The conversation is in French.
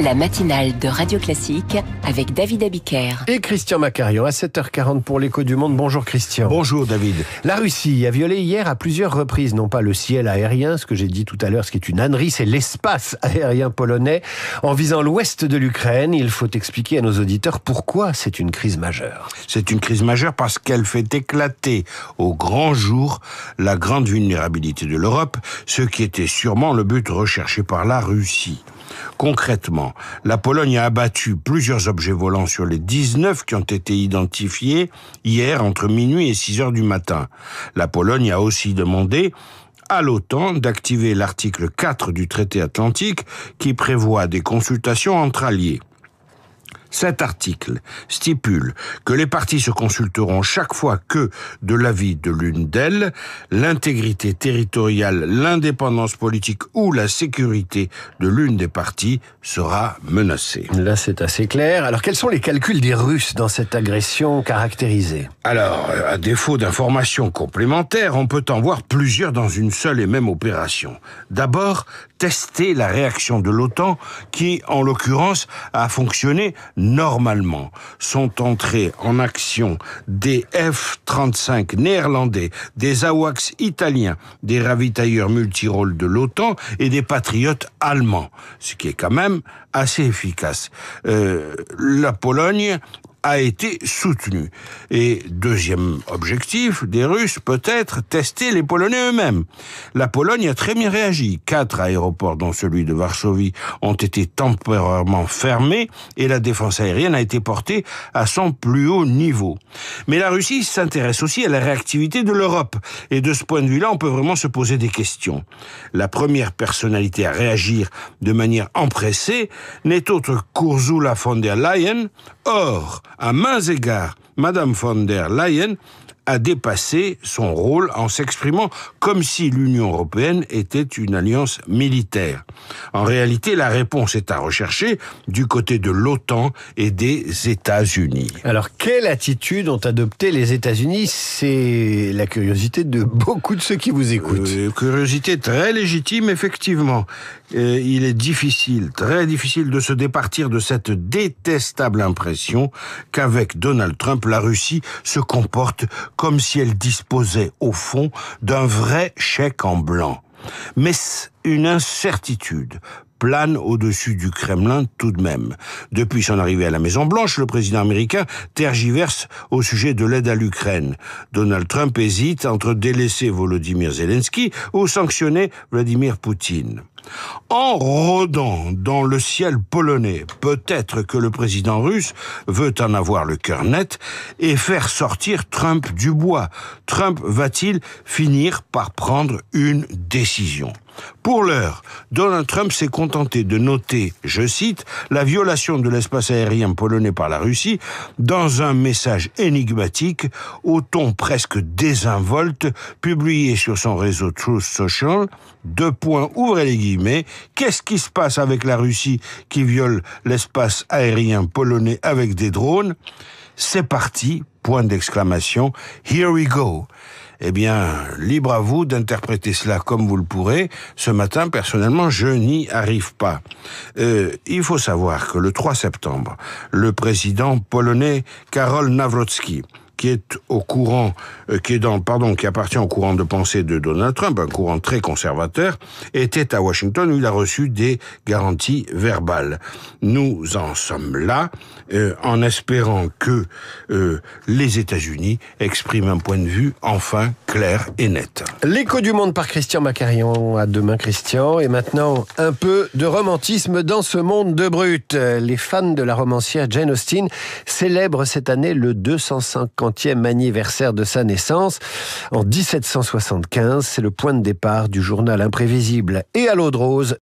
La matinale de Radio Classique avec David Abiker. Et Christian Macarion à 7h40 pour l'Écho du Monde. Bonjour Christian. Bonjour David. La Russie a violé hier à plusieurs reprises, non pas le ciel aérien, ce que j'ai dit tout à l'heure, ce qui est une ânerie, c'est l'espace aérien polonais, en visant l'ouest de l'Ukraine. Il faut expliquer à nos auditeurs pourquoi c'est une crise majeure. C'est une crise majeure parce qu'elle fait éclater au grand jour la grande vulnérabilité de l'Europe, ce qui était sûrement le but recherché par la Russie. Concrètement, la Pologne a abattu plusieurs objets volants sur les 19 qui ont été identifiés hier entre minuit et 6 heures du matin. La Pologne a aussi demandé à l'OTAN d'activer l'article 4 du traité atlantique qui prévoit des consultations entre alliés. Cet article stipule que les parties se consulteront chaque fois que, de l'avis de l'une d'elles, l'intégrité territoriale, l'indépendance politique ou la sécurité de l'une des parties sera menacée. Là, c'est assez clair. Alors, quels sont les calculs des Russes dans cette agression caractérisée ? Alors, à défaut d'informations complémentaires, on peut en voir plusieurs dans une seule et même opération. D'abord, tester la réaction de l'OTAN qui, en l'occurrence, a fonctionné normalement. Sont entrés en action des F-35 néerlandais, des AWACS italiens, des ravitailleurs multirôles de l'OTAN et des patriotes allemands, ce qui est quand même assez efficace. La Pologne a été soutenu. Et deuxième objectif des Russes, peut-être tester les Polonais eux-mêmes. La Pologne a très bien réagi. 4 aéroports, dont celui de Varsovie, ont été temporairement fermés et la défense aérienne a été portée à son plus haut niveau. Mais la Russie s'intéresse aussi à la réactivité de l'Europe. Et de ce point de vue-là, on peut vraiment se poser des questions. La première personnalité à réagir de manière empressée n'est autre qu'Ursula von der Leyen. Or, à maints égards, Madame von der Leyen a dépassé son rôle en s'exprimant comme si l'Union européenne était une alliance militaire. En réalité, la réponse est à rechercher du côté de l'OTAN et des États-Unis. Alors, quelle attitude ont adopté les États-Unis ? C'est la curiosité de beaucoup de ceux qui vous écoutent. Curiosité très légitime, effectivement. Il est difficile, très difficile de se départir de cette détestable impression qu'avec Donald Trump, la Russie se comporte comme si elle disposait, au fond, d'un vrai chèque en blanc. Mais une incertitude plane au-dessus du Kremlin tout de même. Depuis son arrivée à la Maison-Blanche, le président américain tergiverse au sujet de l'aide à l'Ukraine. Donald Trump hésite entre délaisser Volodymyr Zelensky ou sanctionner Vladimir Poutine. En rôdant dans le ciel polonais, peut-être que le président russe veut en avoir le cœur net et faire sortir Trump du bois. Trump va-t-il finir par prendre une décision ? Pour l'heure, Donald Trump s'est contenté de noter, je cite, la violation de l'espace aérien polonais par la Russie dans un message énigmatique au ton presque désinvolte publié sur son réseau Truth Social. Ouvrez les guillemets, qu'est-ce qui se passe avec la Russie qui viole l'espace aérien polonais avec des drones ? C'est parti, point d'exclamation, here we go. Eh bien, libre à vous d'interpréter cela comme vous le pourrez. Ce matin, personnellement, je n'y arrive pas. Il faut savoir que le 3 septembre, le président polonais Karol Nawrocki, qui appartient au courant de pensée de Donald Trump, un courant très conservateur, était à Washington où il a reçu des garanties verbales. Nous en sommes là, en espérant que les États-Unis expriment un point de vue enfin clair et net. L'Écho du Monde par Christian Macarion. À demain Christian. Et maintenant, un peu de romantisme dans ce monde de brut. Les fans de la romancière Jane Austen célèbrent cette année le 250e anniversaire de sa naissance. En 1775, c'est le point de départ du journal imprévisible et à l'eau de rose